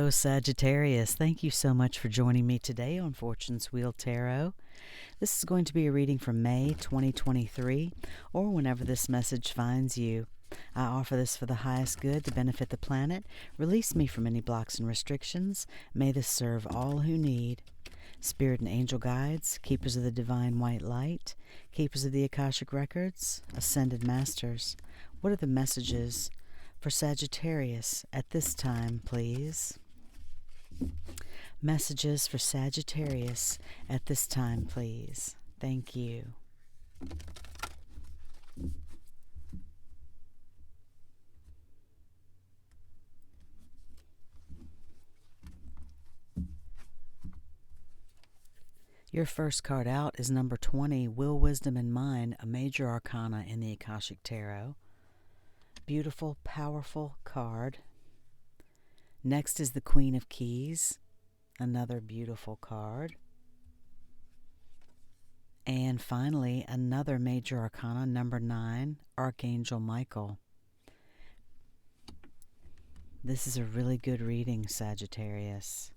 Hello, Sagittarius. Thank you so much for joining me today on Fortune's Wheel Tarot. This is going to be a reading for May 2023, or whenever this message finds you. I offer this for the highest good to benefit the planet. Release me from any blocks and restrictions. May this serve all who need. Spirit and angel guides, keepers of the divine white light, keepers of the Akashic records, ascended masters. What are the messages for Sagittarius at this time, please? Messages for Sagittarius at this time, please. Thank you. Your first card out is number 20, Will, Wisdom, and Mind, a major arcana in the Akashic Tarot. Beautiful, powerful card. Next is the Queen of Keys, another beautiful card. And finally, another major arcana, number 9, Archangel Michael. This is a really good reading, Sagittarius.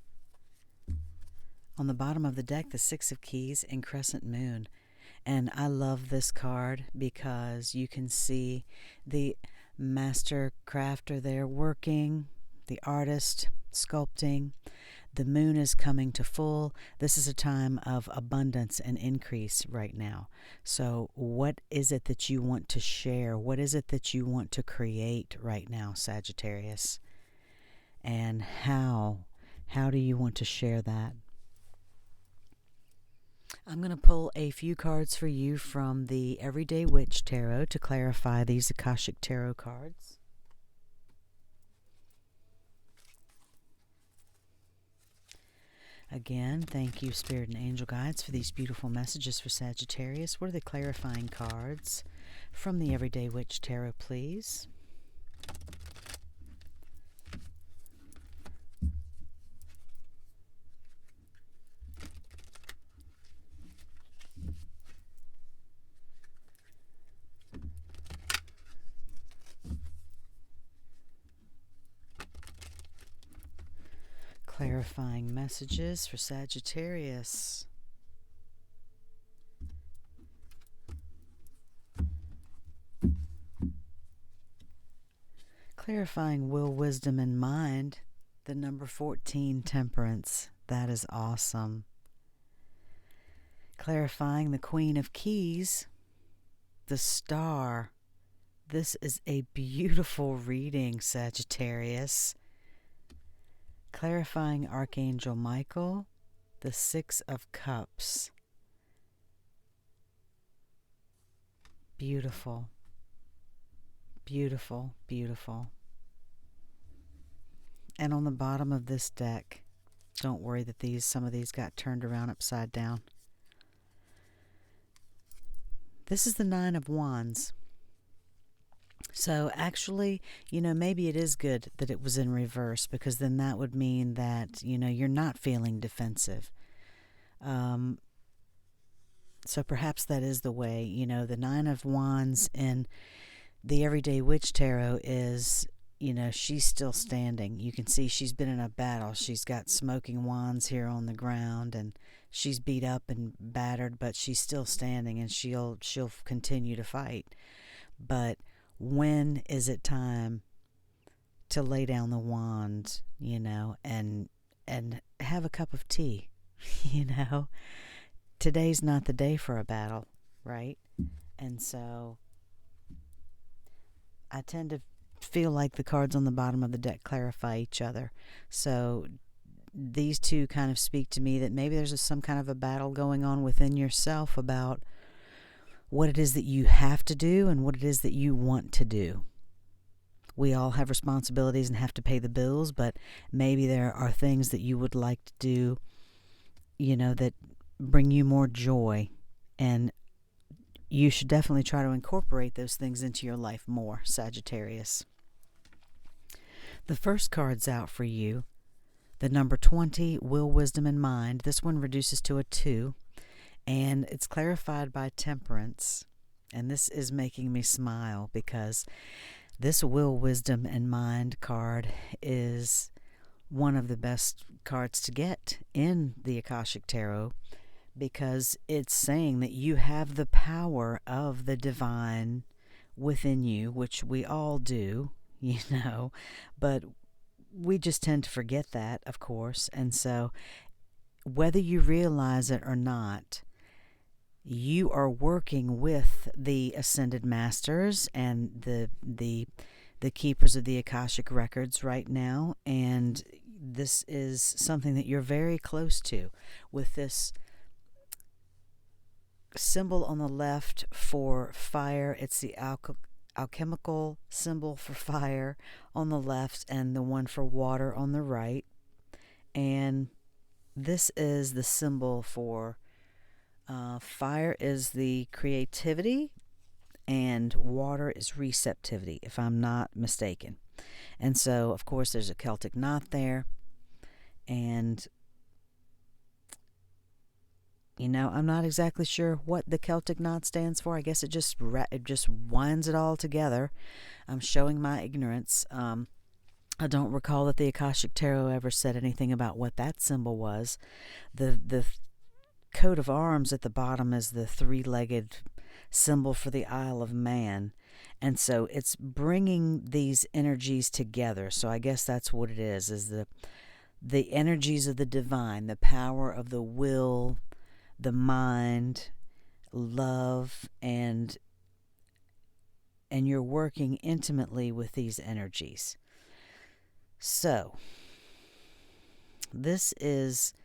On the bottom of the deck, the Six of Keys and Crescent Moon. And I love this card because you can see the master crafter there working, the artist sculpting. The moon is coming to full. This is a time of abundance and increase right now. So what is it that you want to share? What is it that you want to create right now, Sagittarius? And how do you want to share that? I'm going to pull a few cards for you from the Everyday Witch Tarot to clarify these Akashic Tarot cards. Again, thank you, Spirit and Angel Guides, for these beautiful messages for Sagittarius. What are the clarifying cards from the Everyday Witch Tarot, please? Clarifying messages for Sagittarius. Clarifying Will, Wisdom, and Mind, the number 14, Temperance. That is awesome. Clarifying the Queen of Keys, the Star. This is a beautiful reading, Sagittarius. Clarifying Archangel Michael, the Six of Cups. Beautiful. Beautiful, beautiful. And on the bottom of this deck, don't worry that some of these got turned around upside down. This is the Nine of Wands. So actually, maybe it is good that it was in reverse, because then that would mean that, you're not feeling defensive. So perhaps that is the way. The Nine of Wands in the Everyday Witch Tarot is, she's still standing. You can see she's been in a battle. She's got smoking wands here on the ground, and she's beat up and battered, but she's still standing, and she'll continue to fight. But when is it time to lay down the wand, and have a cup of tea? Today's not the day for a battle, right? And so I tend to feel like the cards on the bottom of the deck clarify each other. So these two kind of speak to me that maybe there's some kind of a battle going on within yourself about what it is that you have to do and what it is that you want to do. We all have responsibilities and have to pay the bills, but maybe there are things that you would like to do, that bring you more joy, and you should definitely try to incorporate those things into your life more, Sagittarius. The first card's out for you, the number 20, Will, Wisdom, and Mind. This one reduces to a 2. And it's clarified by Temperance. And this is making me smile because this Will, Wisdom, and Mind card is one of the best cards to get in the Akashic Tarot, because it's saying that you have the power of the divine within you, which we all do, but we just tend to forget that, of course. And so whether you realize it or not, you are working with the ascended masters and the keepers of the Akashic records right now, and this is something that you're very close to with this symbol on the left for fire. It's the alchemical symbol for fire on the left, and the one for water on the right. And this is the symbol for fire is the creativity, and water is receptivity, if I'm not mistaken. And so, of course, there's a Celtic knot there. And, I'm not exactly sure what the Celtic knot stands for. I guess it just winds it all together. I'm showing my ignorance. I don't recall that the Akashic Tarot ever said anything about what that symbol was. The coat of arms at the bottom is the three-legged symbol for the Isle of Man. And so it's bringing these energies together. So I guess that's what it is the energies of the divine, the power of the will, the mind, love, and you're working intimately with these energies. So this is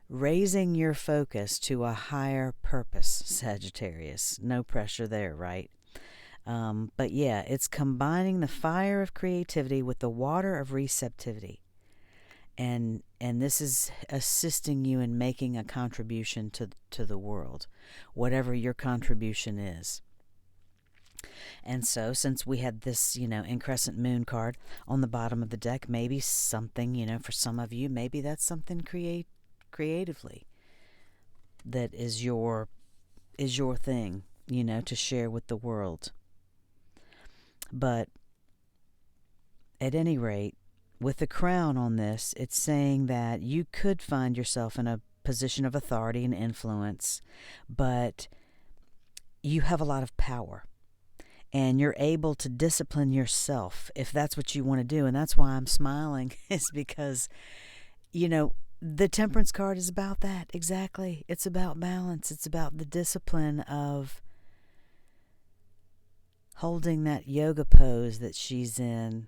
raising your focus to a higher purpose, Sagittarius. No pressure there, right? But yeah, it's combining the fire of creativity with the water of receptivity. And this is assisting you in making a contribution to the world, whatever your contribution is. And so, since we had this, increscent moon card on the bottom of the deck, maybe something, for some of you, maybe that's something creatively that is your thing, to share with the world. But at any rate, with the crown on this, it's saying that you could find yourself in a position of authority and influence, but you have a lot of power, and you're able to discipline yourself if that's what you want to do. And that's why I'm smiling, is because, the Temperance card is about that. Exactly. It's about balance. It's about the discipline of holding that yoga pose that she's in.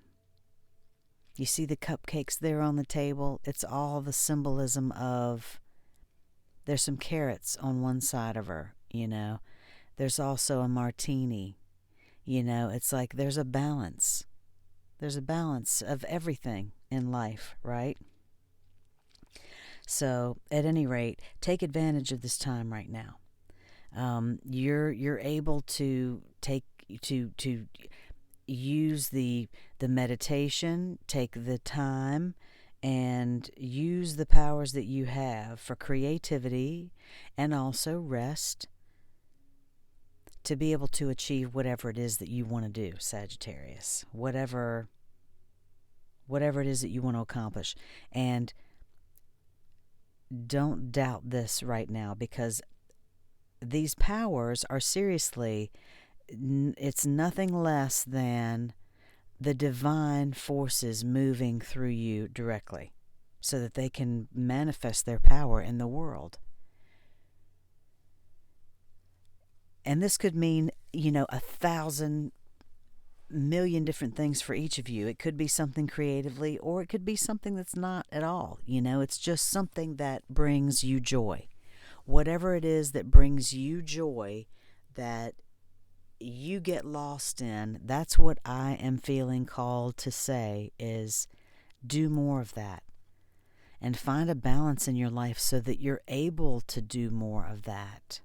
You see the cupcakes there on the table? It's all the symbolism of, there's some carrots on one side of her, There's also a martini. It's like there's a balance. There's a balance of everything in life, right? So, at any rate, take advantage of this time right now. You're able to use the meditation, take the time, and use the powers that you have for creativity and also rest to be able to achieve whatever it is that you want to do, Sagittarius. Whatever it is that you want to accomplish. And don't doubt this right now, because these powers are seriously, it's nothing less than the divine forces moving through you directly so that they can manifest their power in the world. And this could mean, 1,000 million different things for each of you. It could be something creatively, or it could be something that's not at all. It's just something that brings you joy. Whatever it is that brings you joy, that you get lost in, that's what I am feeling called to say, is do more of that. And find a balance in your life so that you're able to do more of that.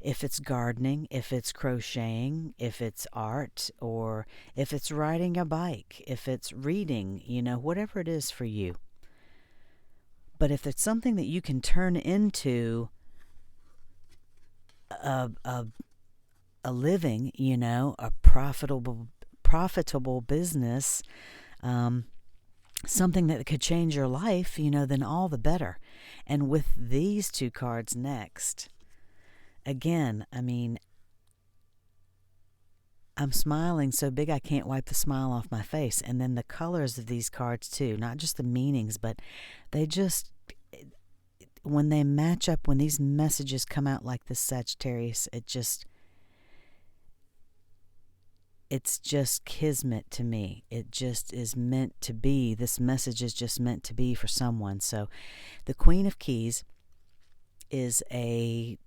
If it's gardening, if it's crocheting, if it's art, or if it's riding a bike, if it's reading, whatever it is for you. But if it's something that you can turn into a living, a profitable business, something that could change your life, then all the better. And with these two cards next, again, I'm smiling so big I can't wipe the smile off my face. And then the colors of these cards too, not just the meanings, but they just, when they match up, when these messages come out like this, Sagittarius, it's just kismet to me. It just is meant to be. This message is just meant to be for someone. So the Queen of Keys is a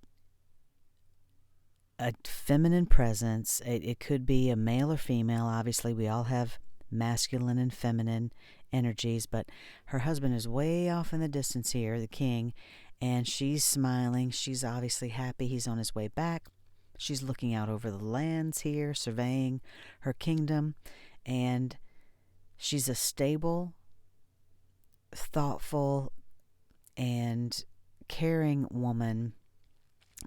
feminine presence. It could be a male or female. Obviously, we all have masculine and feminine energies, but her husband is way off in the distance here, the king, and she's smiling. She's obviously happy he's on his way back. She's looking out over the lands here, surveying her kingdom, and she's a stable, thoughtful, and caring woman.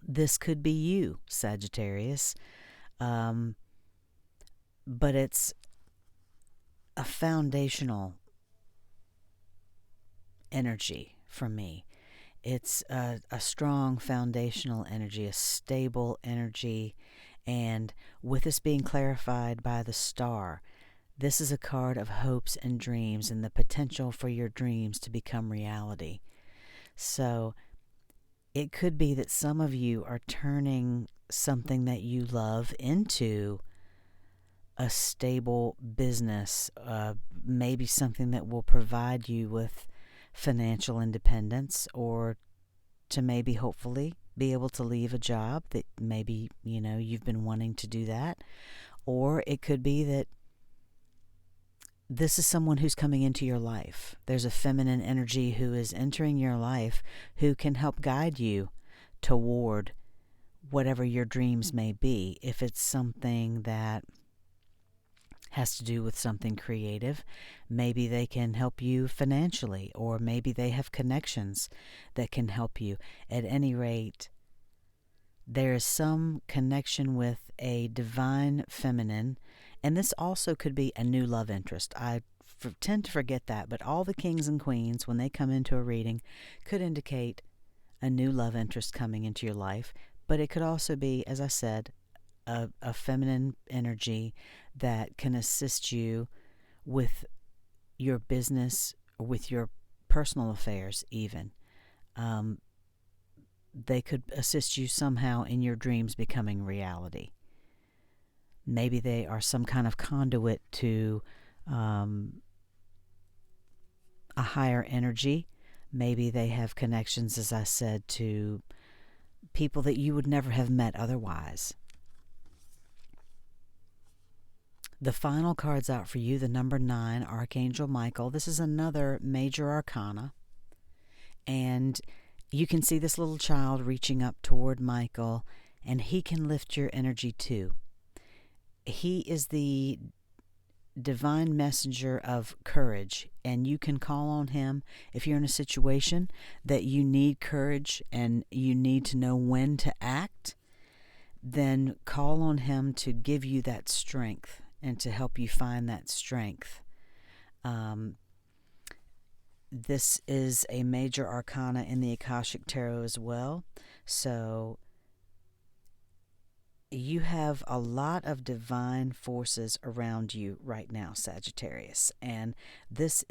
This could be you, Sagittarius, but it's a foundational energy for me. It's a strong foundational energy, a stable energy, and with this being clarified by the star, this is a card of hopes and dreams and the potential for your dreams to become reality. So it could be that some of you are turning something that you love into a stable business, maybe something that will provide you with financial independence, or to maybe hopefully be able to leave a job that maybe, you've been wanting to do that. Or it could be that this is someone who's coming into your life. There's a feminine energy who is entering your life who can help guide you toward whatever your dreams may be. If it's something that has to do with something creative, maybe they can help you financially, or maybe they have connections that can help you. At any rate, there is some connection with a divine feminine, and this also could be a new love interest. I tend to forget that, but all the kings and queens, when they come into a reading, could indicate a new love interest coming into your life, but it could also be, as I said, a feminine energy that can assist you with your business, or with your personal affairs even. They could assist you somehow in your dreams becoming reality. Maybe they are some kind of conduit to a higher energy. Maybe they have connections, as I said, to people that you would never have met otherwise. The final card's out for you, the number 9, Archangel Michael. This is another major arcana. And you can see this little child reaching up toward Michael, and he can lift your energy too. He is the divine messenger of courage, and you can call on him if you're in a situation that you need courage and you need to know when to act. Then call on him to give you that strength and to help you find that strength. This is a major arcana in the Akashic Tarot as well. So you have a lot of divine forces around you right now, Sagittarius. And it's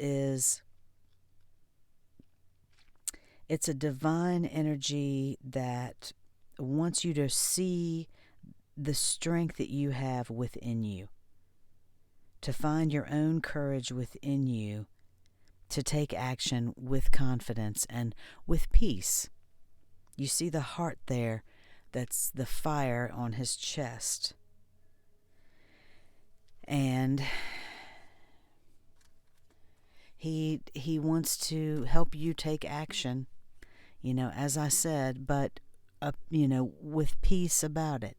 a divine energy that wants you to see the strength that you have within you, to find your own courage within you, to take action with confidence and with peace. You see the heart there, that's the fire on his chest. And he wants to help you take action, as I said, but with peace about it.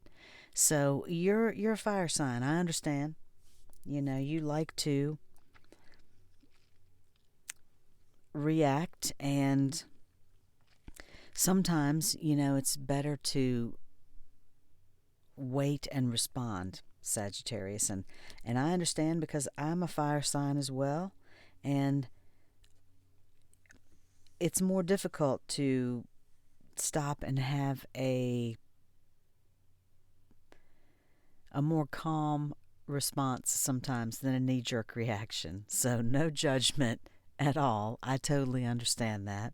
So you're a fire sign, I understand. You like to react, and sometimes, it's better to wait and respond, Sagittarius. And I understand, because I'm a fire sign as well, And it's more difficult to stop and have a more calm response sometimes than a knee-jerk reaction. So no judgment at all. I totally understand that.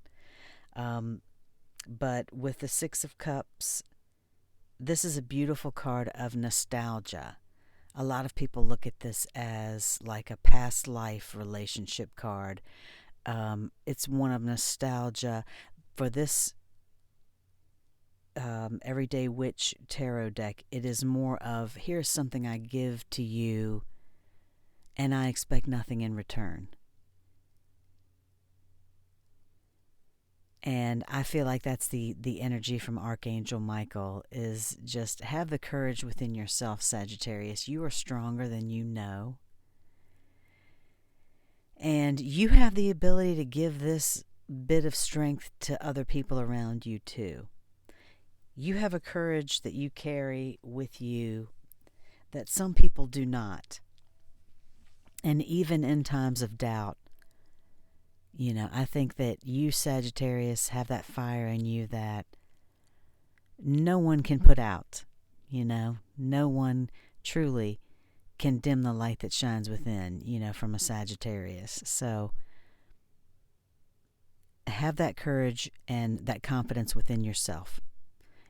But with the Six of Cups, this is a beautiful card of nostalgia. A lot of people look at this as like a past life relationship card. It's one of nostalgia. For this Everyday Witch tarot deck, it is more of, here's something I give to you and I expect nothing in return. And I feel like that's the energy from Archangel Michael, is just have the courage within yourself, Sagittarius. You are stronger than you know. And you have the ability to give this bit of strength to other people around you too. You have a courage that you carry with you that some people do not. And even in times of doubt, I think that you, Sagittarius, have that fire in you that no one can put out. No one truly can dim the light that shines within, from a Sagittarius. So have that courage and that confidence within yourself.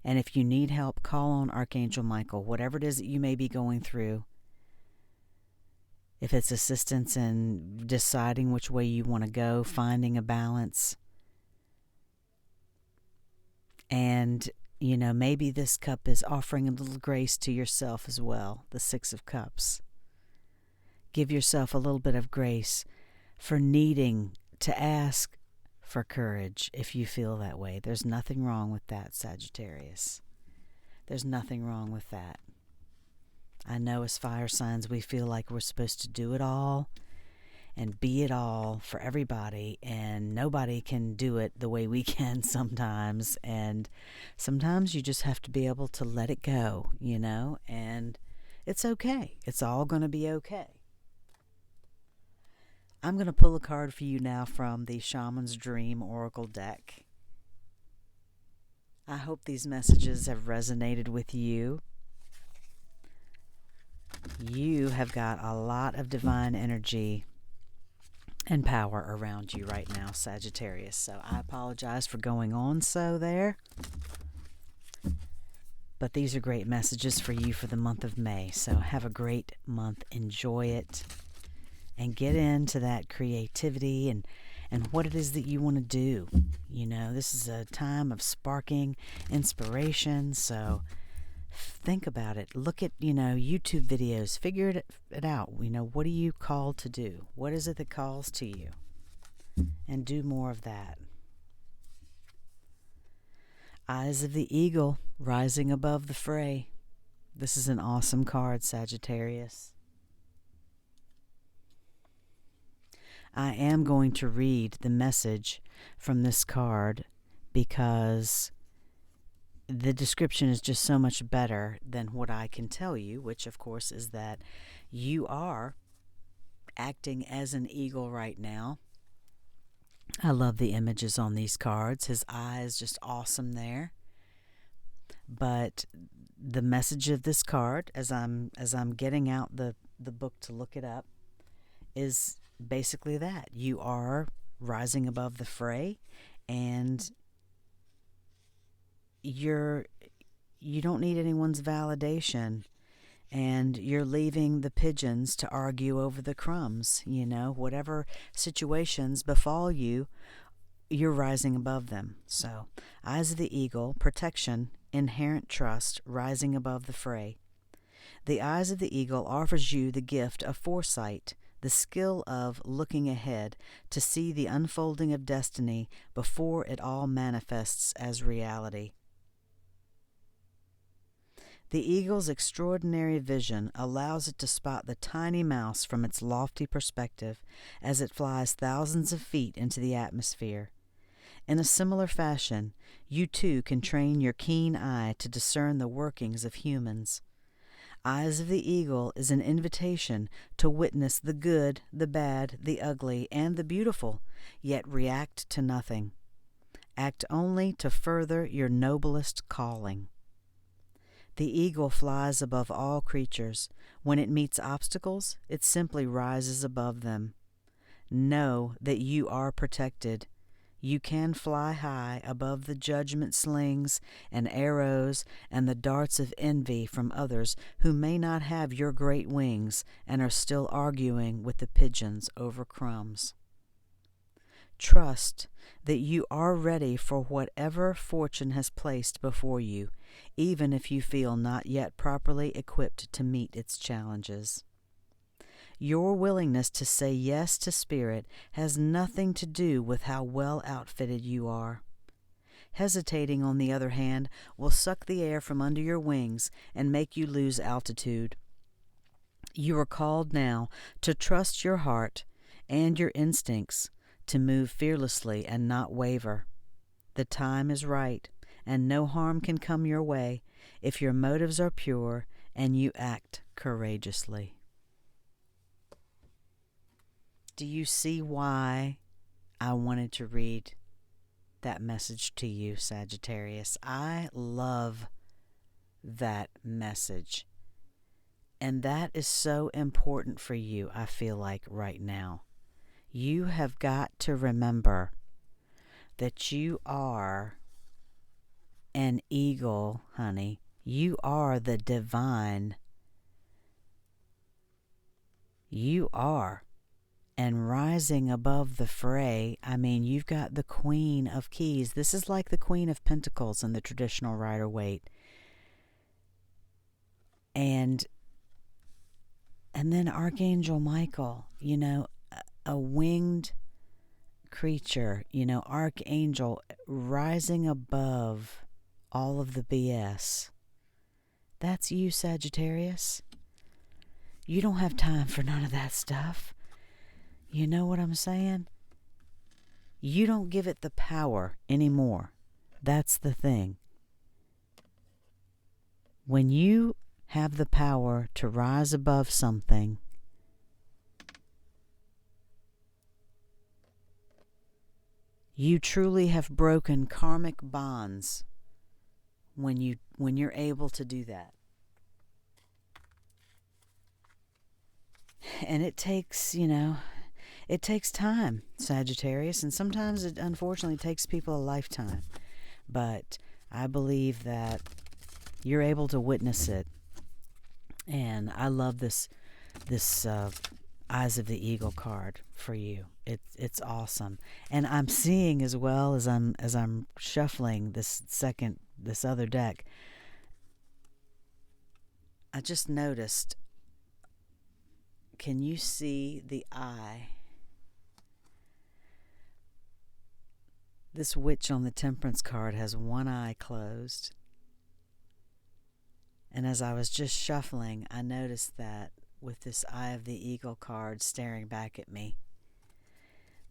And if you need help, call on Archangel Michael, whatever it is that you may be going through. If it's assistance in deciding which way you want to go, finding a balance. And, maybe this cup is offering a little grace to yourself as well, the Six of Cups. Give yourself a little bit of grace for needing to ask for courage if you feel that way. There's nothing wrong with that, Sagittarius. There's nothing wrong with that. I know as fire signs we feel like we're supposed to do it all and be it all for everybody, and nobody can do it the way we can sometimes. And sometimes you just have to be able to let it go, and it's okay. It's all going to be okay. I'm going to pull a card for you now from the Shaman's Dream Oracle deck. I hope these messages have resonated with you. You have got a lot of divine energy and power around you right now, Sagittarius. So I apologize for going on so there. But these are great messages for you for the month of May. So have a great month. Enjoy it. And get into that creativity and what it is that you want to do. This is a time of sparking inspiration. So think about it. Look at, YouTube videos. Figure it out. What are you called to do? What is it that calls to you? And do more of that. Eyes of the Eagle, rising above the fray. This is an awesome card, Sagittarius. I am going to read the message from this card because the description is just so much better than what I can tell you, which of course is that you are acting as an eagle right now. I love the images on these cards. His eye is just awesome there. But the message of this card, as I'm getting out the book to look it up, is basically that. You are rising above the fray, and you don't need anyone's validation, and you're leaving the pigeons to argue over the crumbs. Whatever situations befall you, you're rising above them. So, Eyes of the Eagle, protection, inherent trust, rising above the fray. The Eyes of the Eagle offers you the gift of foresight, the skill of looking ahead to see the unfolding of destiny before it all manifests as reality. The eagle's extraordinary vision allows it to spot the tiny mouse from its lofty perspective as it flies thousands of feet into the atmosphere. In a similar fashion, you too can train your keen eye to discern the workings of humans. Eyes of the Eagle is an invitation to witness the good, the bad, the ugly, and the beautiful, yet react to nothing. Act only to further your noblest calling. The eagle flies above all creatures. When it meets obstacles, it simply rises above them. Know that you are protected. You can fly high above the judgment slings and arrows and the darts of envy from others who may not have your great wings and are still arguing with the pigeons over crumbs. Trust that you are ready for whatever fortune has placed before you, even if you feel not yet properly equipped to meet its challenges. Your willingness to say yes to Spirit has nothing to do with how well outfitted you are. Hesitating, on the other hand, will suck the air from under your wings and make you lose altitude. You are called now to trust your heart and your instincts, to move fearlessly and not waver. The time is right, and no harm can come your way if your motives are pure and you act courageously. Do you see why I wanted to read that message to you, Sagittarius? I love that message. And that is so important for you, I feel like, right now. You have got to remember that you are an eagle, honey. You are the divine. You are. And rising above the fray, I mean, you've got the Queen of Keys. This is like the Queen of Pentacles in the traditional Rider-Waite. And then Archangel Michael, a winged creature, Archangel rising above all of the BS. That's you, Sagittarius. You don't have time for none of that stuff. You know what I'm saying? You don't give it the power anymore. That's the thing. When you have the power to rise above something, you truly have broken karmic bonds when you're able to do that. And it takes, it takes time, Sagittarius, and sometimes it unfortunately takes people a lifetime. But I believe that you're able to witness it. And I love this Eyes of the Eagle card for you. It's awesome. And I'm seeing, as well as I'm shuffling this other deck, I just noticed, can you see the eye? This witch on the Temperance card has one eye closed. And as I was just shuffling, I noticed that with this Eye of the Eagle card staring back at me.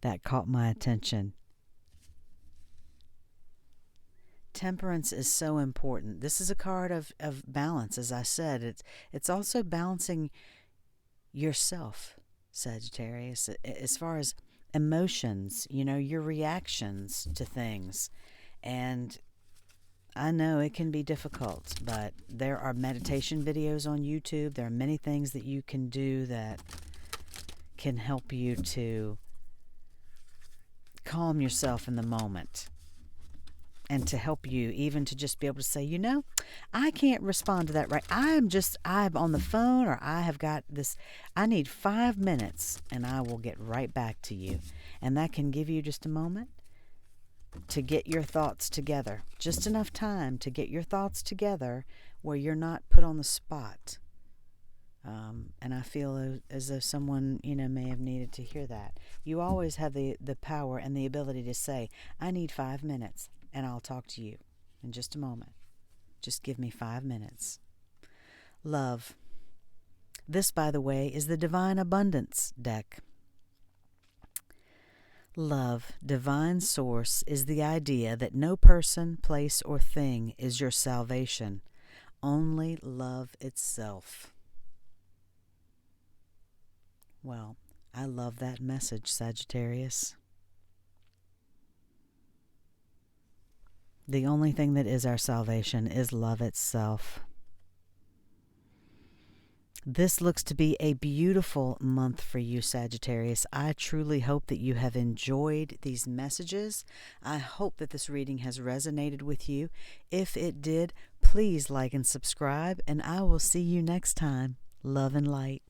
That caught my attention. Temperance is so important. This is a card of balance, as I said. It's also balancing yourself, Sagittarius, as far as emotions, your reactions to things. And I know it can be difficult, but there are meditation videos on YouTube. There are many things that you can do that can help you to calm yourself in the moment, and to help you even to just be able to say, I can't respond to that right. I'm on the phone, or I have got this. I need 5 minutes and I will get right back to you. And that can give you just a moment to get your thoughts together. Just enough time to get your thoughts together where you're not put on the spot. And I feel as though someone, may have needed to hear that. You always have the power and the ability to say, I need 5 minutes and I'll talk to you in just a moment. Just give me 5 minutes. Love. This, by the way, is the Divine Abundance deck. Love, divine source, is the idea that no person, place, or thing is your salvation. only love itself. Well, I love that message, Sagittarius. The only thing that is our salvation is love itself. This looks to be a beautiful month for you, Sagittarius. I truly hope that you have enjoyed these messages. I hope that this reading has resonated with you. If it did, please like and subscribe, and I will see you next time. Love and light.